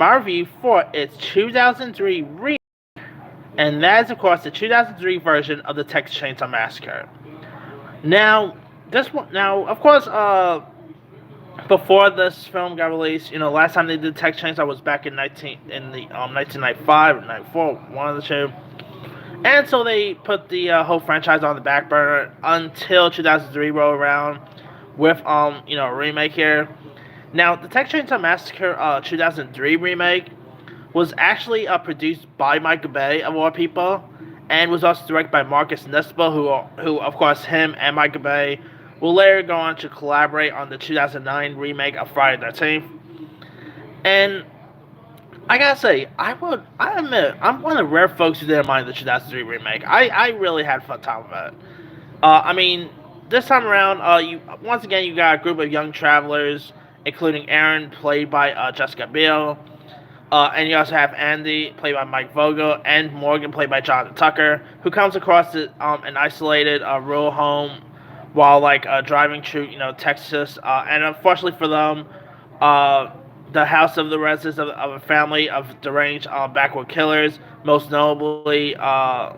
my review for its 2003 remake, and that is, of course, the 2003 version of the Texas Chainsaw Massacre. Now, this one, now, of course, before this film got released, last time they did Texas Chainsaw was back in 1995 or 94, one of the two. And so they put the whole franchise on the back burner until 2003 rolled around with a remake here. Now, the Texas Chainsaw Massacre 2003 remake was actually produced by Michael Bay of all people, and was also directed by Marcus Nispel, who of course him and Michael Bay will later go on to collaborate on the 2009 remake of Friday the 13th. And I gotta say, I admit, I'm one of the rare folks who didn't mind the 2003 remake. I really had a fun time with it. I mean, this time around, you got a group of young travelers, including Aaron, played by Jessica Biel, and you also have Andy, played by Mike Vogel, and Morgan, played by Jonathan Tucker, who comes across an isolated rural home while driving through Texas, and unfortunately for them, the house of the residents of a family of deranged backward killers, most notably the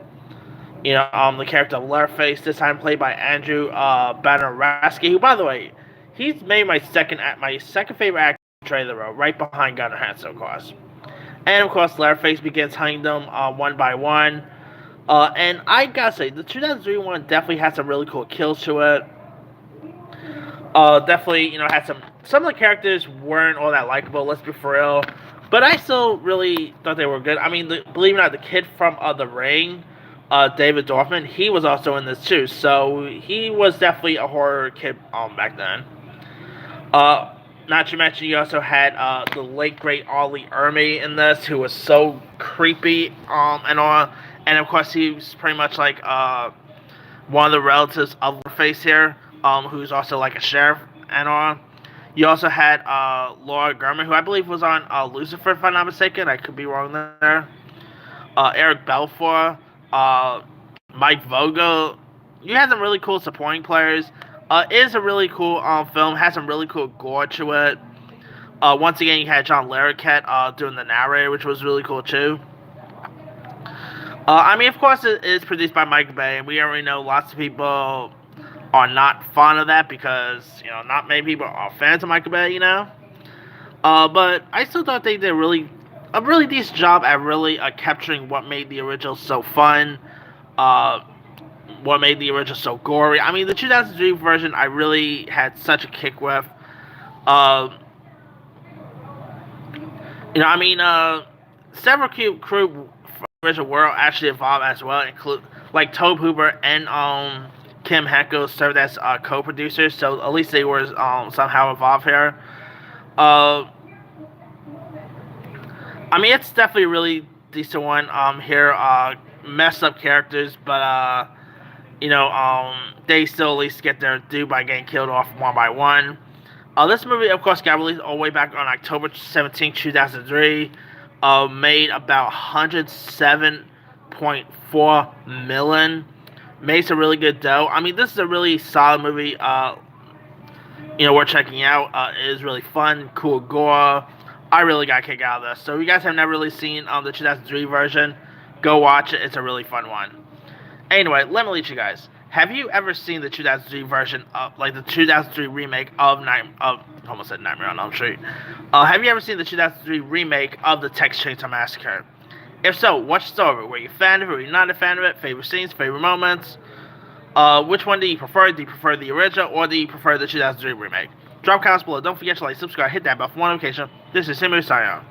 character of Leatherface, this time played by Andrew Bannerasky, who, by the way, he's made my second favorite actor in the trailer, right behind Gunnar Hansen, of course. And of course, Leatherface begins hunting them one by one. And I gotta say, the 2003 one definitely had some really cool kills to it. Definitely, had some of the characters weren't all that likable, let's be for real. But I still really thought they were good. I mean, believe it or not, the kid from The Ring, David Dorfman, he was also in this too. So he was definitely a horror kid back then. Not to mention, you also had the late great Ollie Ermy in this, who was so creepy and all. And of course, he was pretty much like one of the relatives of Leatherface here, who's also like a sheriff and all. You also had Laura Gurman, who I believe was on Lucifer, if I'm not mistaken. I could be wrong there. Eric Balfour, Mike Vogel. You had some really cool supporting players. It is a really cool film. Has some really cool gore to it. Once again, you had John Larroquette doing the narrator, which was really cool too. I mean, of course, it is produced by Michael Bay, and we already know lots of people are not fond of that because, not many people are fans of Michael Bay, But I still thought they did a really decent job at really capturing what made the original so fun, what made the original so gory. I mean, the 2003 version I really had such a kick with. Several crew original world actually involved as well, include like Tobe Hooper and Kim Henkel served as co-producers, so at least they were somehow involved here. I mean, it's definitely a really decent one. Here, messed up characters, but they still at least get their due by getting killed off one by one. This movie, of course, got released all the way back on October 17, 2003. Made about 107.4 million. Made some really good dough. I mean, this is a really solid movie. Worth checking out. It is really fun, cool gore. I really got a kick out of this. So if you guys have never really seen the 2003 version, go watch it. It's a really fun one. Anyway, let me lead you guys. Have you ever seen the 2003 version of, the 2003 remake of almost said Nightmare on Elm Street? Have you ever seen the 2003 remake of the Texas Chainsaw Massacre? If so, what's the story? Were you a fan of it? Were you not a fan of it? Favorite scenes? Favorite moments? Which one do you prefer? Do you prefer the original or do you prefer the 2003 remake? Drop comments below. Don't forget to like, subscribe, hit that bell for notification. This is Simu signing out.